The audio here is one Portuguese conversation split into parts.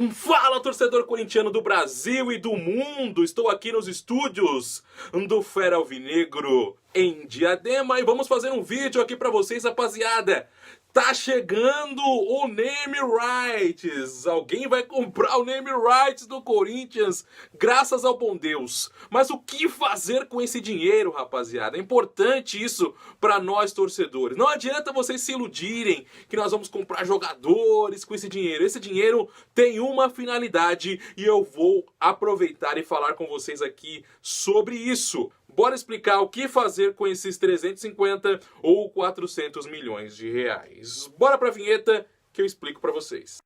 Fala, torcedor corintiano do Brasil e do mundo! Estou aqui nos estúdios do Fera Alvinegro em Diadema e vamos fazer um vídeo aqui pra vocês, rapaziada. Tá chegando o name rights. Alguém vai comprar o name rights do Corinthians, graças ao bom Deus. Mas o que fazer com esse dinheiro, rapaziada? É importante isso pra nós torcedores. Não adianta vocês se iludirem que nós vamos comprar jogadores com esse dinheiro. Esse dinheiro tem uma finalidade e eu vou aproveitar e falar com vocês aqui sobre isso. Bora explicar o que fazer com esses 350 ou 400 milhões de reais. Bora pra vinheta que eu explico pra vocês.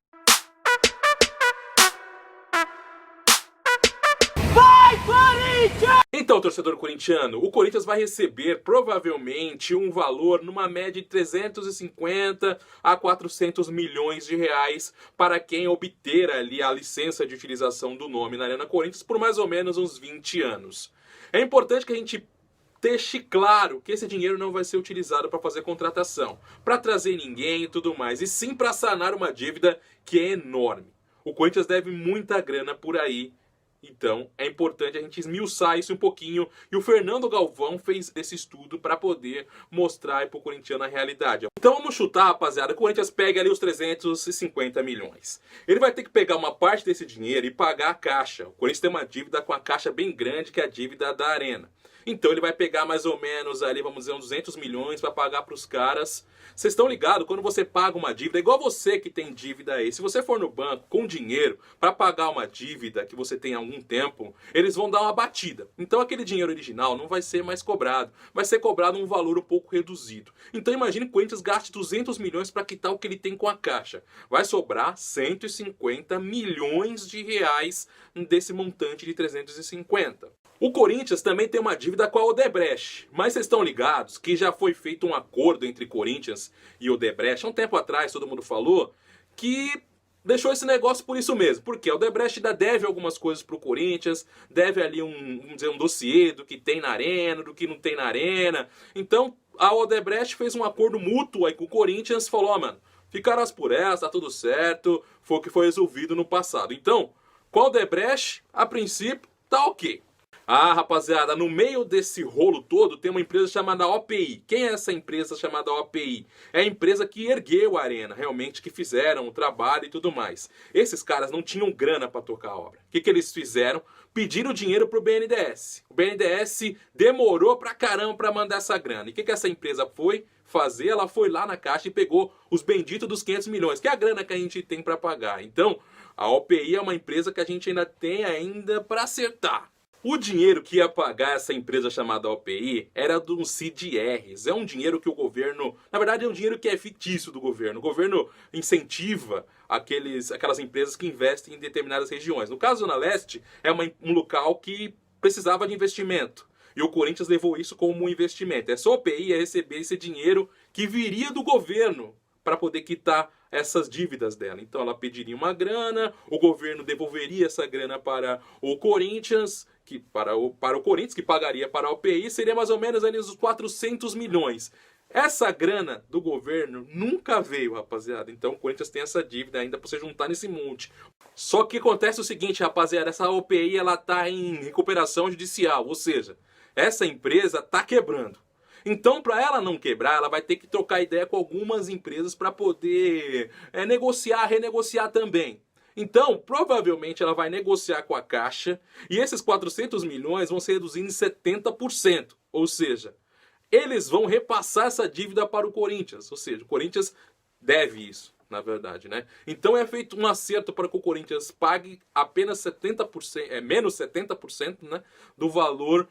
Vai, Corinthians! Então, torcedor corintiano, o Corinthians vai receber provavelmente um valor numa média de 350 a 400 milhões de reais para quem obter ali a licença de utilização do nome na Arena Corinthians por mais ou menos uns 20 anos. É importante que a gente deixe claro que esse dinheiro não vai ser utilizado para fazer contratação, para trazer ninguém e tudo mais, e sim para sanar uma dívida que é enorme. O Corinthians deve muita grana por aí, então é importante a gente esmiuçar isso um pouquinho, e o Fernando Galvão fez esse estudo para poder mostrar para o corintiano a realidade. Então vamos chutar, rapaziada, o Corinthians pega ali os 350 milhões. Ele vai ter que pegar uma parte desse dinheiro e pagar a Caixa. O Corinthians tem uma dívida com a Caixa bem grande, que é a dívida da Arena. Então ele vai pegar mais ou menos ali, vamos dizer, uns 200 milhões para pagar para os caras. Vocês estão ligados? Quando você paga uma dívida, igual você que tem dívida aí, se você for no banco com dinheiro para pagar uma dívida que você tem há algum tempo, eles vão dar uma batida. Então aquele dinheiro original não vai ser mais cobrado, vai ser cobrado um valor um pouco reduzido. Então imagine que o Corinthians gaste 200 milhões para quitar o que ele tem com a Caixa. Vai sobrar 150 milhões de reais desse montante de 350. O Corinthians também tem uma dívida com a Odebrecht, mas vocês estão ligados que já foi feito um acordo entre Corinthians e Odebrecht há um tempo atrás, todo mundo falou, que deixou esse negócio por isso mesmo. Porque a Odebrecht ainda deve algumas coisas pro Corinthians, deve ali vamos dizer, um dossiê do que tem na Arena, do que não tem na Arena. Então a Odebrecht fez um acordo mútuo aí com o Corinthians, falou, ó, mano, ficarás por essa, tá tudo certo, foi o que foi resolvido no passado. Então, com a Odebrecht, a princípio, tá ok. Ah, rapaziada, no meio desse rolo todo tem uma empresa chamada OPI. Quem é essa empresa chamada OPI? É a empresa que ergueu a Arena, realmente, que fizeram o trabalho e tudo mais. Esses caras não tinham grana para tocar a obra. O que eles fizeram? Pediram dinheiro pro BNDES. O BNDES demorou pra caramba pra mandar essa grana. E o que essa empresa foi fazer? Ela foi lá na Caixa e pegou os benditos dos 500 milhões, que é a grana que a gente tem para pagar. Então, a OPI é uma empresa que a gente ainda tem para acertar. O dinheiro que ia pagar essa empresa chamada OPI era dos CDRs. É um dinheiro que o governo... Na verdade, é um dinheiro que é fictício do governo. O governo incentiva aquelas empresas que investem em determinadas regiões. No caso, Zona Leste é um local que precisava de investimento. E o Corinthians levou isso como um investimento. Essa OPI ia receber esse dinheiro que viria do governo para poder quitar essas dívidas dela. Então ela pediria uma grana, o governo devolveria essa grana para o Corinthians, para o Corinthians, que pagaria para a OPI, seria mais ou menos ali uns 400 milhões. Essa grana do governo nunca veio, rapaziada. Então o Corinthians tem essa dívida ainda para você juntar nesse monte. Só que acontece o seguinte, rapaziada, essa OPI ela tá em recuperação judicial, ou seja, essa empresa tá quebrando. Então, para ela não quebrar, ela vai ter que trocar ideia com algumas empresas para poder renegociar também. Então, provavelmente ela vai negociar com a Caixa e esses 400 milhões vão ser reduzidos em 70%. Ou seja, eles vão repassar essa dívida para o Corinthians. Ou seja, o Corinthians deve isso, na verdade, né? Então é feito um acerto para que o Corinthians pague apenas 70%, menos 70%, né, do valor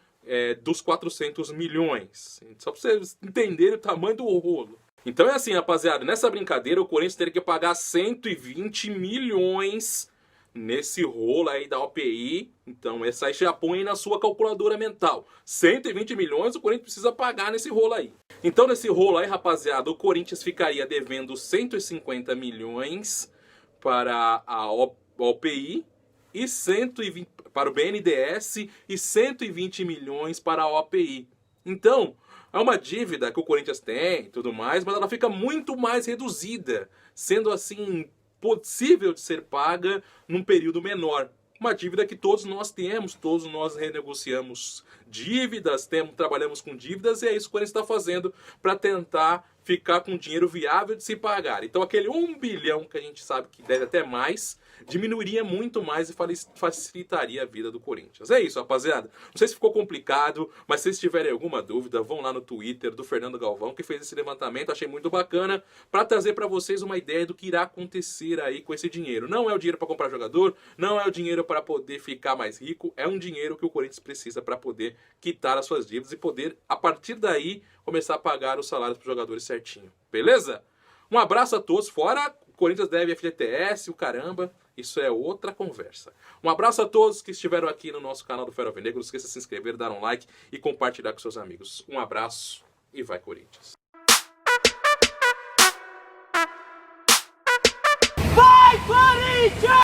dos 400 milhões. Só para vocês entenderem o tamanho do rolo. Então é assim, rapaziada, nessa brincadeira o Corinthians teria que pagar 120 milhões nesse rolo aí da OPI. Então essa aí já põe na sua calculadora mental. 120 milhões o Corinthians precisa pagar nesse rolo aí. Então nesse rolo aí, rapaziada, o Corinthians ficaria devendo 150 milhões para a OPI e 120 para o BNDES e 120 milhões para a OPI. Então, é uma dívida que o Corinthians tem e tudo mais, mas ela fica muito mais reduzida, sendo assim possível de ser paga num período menor. Uma dívida que todos nós temos, todos nós renegociamos dívidas, trabalhamos com dívidas, e é isso que o Corinthians está fazendo para tentar ficar com dinheiro viável de se pagar. Então aquele 1 bilhão que a gente sabe que deve até mais, diminuiria muito mais e facilitaria a vida do Corinthians. É isso, rapaziada. Não sei se ficou complicado, mas se vocês tiverem alguma dúvida, vão lá no Twitter do Fernando Galvão, que fez esse levantamento, achei muito bacana, para trazer para vocês uma ideia do que irá acontecer aí com esse dinheiro. Não é o dinheiro para comprar jogador, não é o dinheiro para poder ficar mais rico, é um dinheiro que o Corinthians precisa para poder quitar as suas dívidas e poder, a partir daí, começar a pagar os salários para os jogadores certinho. Beleza? Um abraço a todos, fora o Corinthians deve FGTS, o caramba, isso é outra conversa. Um abraço a todos que estiveram aqui no nosso canal do Fera Alvinegro. Não esqueça de se inscrever, dar um like e compartilhar com seus amigos. Um abraço e vai Corinthians! Vai Corinthians!